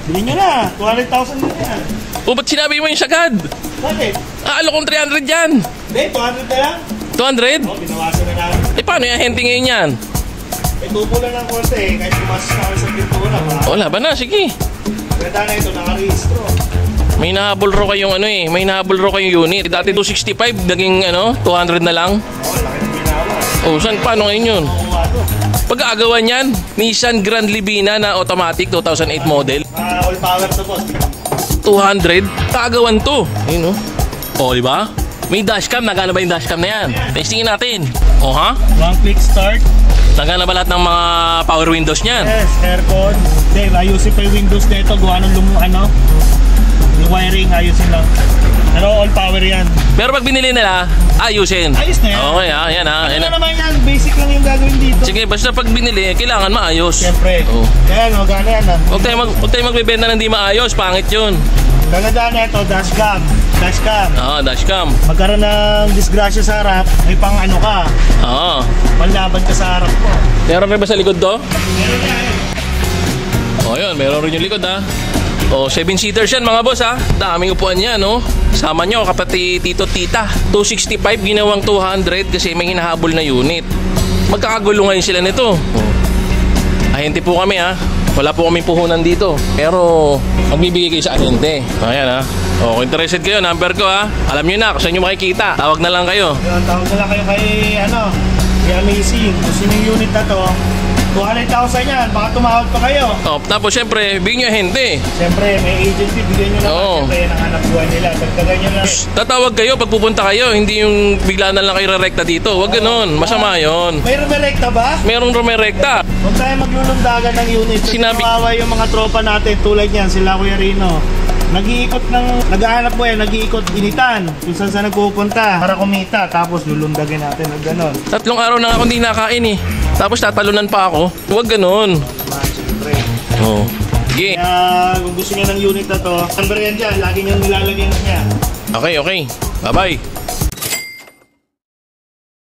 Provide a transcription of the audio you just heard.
Bilhin nyo na, 200,000 din yan. O, ba't sinabi mo yung sagad? Bakit? Aalo kong 300 yan. Hindi, 200 na lang. 200? Oo, binawasan na namin. Eh, paano yung hente ngayon yan? Eh, tubo lang ng konti eh, kahit tumasas na kami sa pintura pa. O, laban na, sige. Ganda na ito, nakarehistro. May nahabol ro kayong ano eh, may nahabol ro kayong unit. Dati 265, naging ano, 200 na lang. Oo, laki ng binawa. O, saan, paano ngayon yun? Makuha to. Pag-aagawan yan, Nissan Grand Livina na automatic 2008 model. All power to, boss. 200, kaagawan to. Ayun o. O, di ba? May dashcam, nagana ba yung dashcam na yan? Testingin natin. O, ha? One click start. Nagana ba lahat ng mga power windows niyan? Yes, aircon. Dave, ayusin pa yung windows na ito. Gawa ng yung wiring, ayusin lang. Pero all power yan. Pero pag binili nila, ayusin. Ayos na yan. Okay, yan ha. Ano naman yan? Basic lang yung gagawin dito. Sige, basta pag binili, kailangan maayos. Siyempre. Oh. Kaya magana yan ha. Huwag tayo magbebenta ng di maayos, pangit yun. Gagandaan na ito, dashcam. Dashcam. Oo, dashcam. Magkaroon ng disgrasya sa harap, may pang ano ka. Oo. Panlaban ka sa harap mo. Meron rin ba sa likod to? Meron na yan. O yun, meron rin yung likod ha. O, 7-seaters yan mga boss ha. Daming upuan yan no. Sama nyo kapati tito tita. 265 ginawang 200 kasi may hinahabol na unit. Magkakagulo ngayon sila nito. Ahente po kami ha. Wala po kaming puhunan dito. Pero magbibigay kayo sa ahente. Ayan ha. O, kung interested kayo, number ko ha. Alam nyo na kung saan nyo makikita. Tawag na lang kayo. Yun, tawag na lang kayo kay kay Amazing. Kung sino yung unit na to, 200,000 yan, baka tumawag pa kayo. O, tapos syempre, bigyan nyo ahente. Siyempre, may agency, bigyan nyo naman. Oo. Siyempre, ng anak buwan nila. Dagdagan nyo lang. Tatawag kayo pag pupunta kayo. Hindi yung bigla na lang kayo rerekta dito. Huwag ganun. Masama yun. May rumerekta ba? Merong rumerekta. Huwag tayo maglulundagan ng unit. Kawawa yung mga tropa natin tulad yan, sila Kuya Rino. Nag-aanap mo yan, nag-iikot initan kung saan nagpupunta para kumita, tapos lulundagin natin ng ganon. 3 araw na ako hindi nakain eh. Tapos tatalunan pa ako. Huwag ganun. Siyempre. Oo. Sige. Kaya kung gusto niya ng unit na to, number yan dyan, lagi niyang nilalagyan niya. Okay. Bye-bye.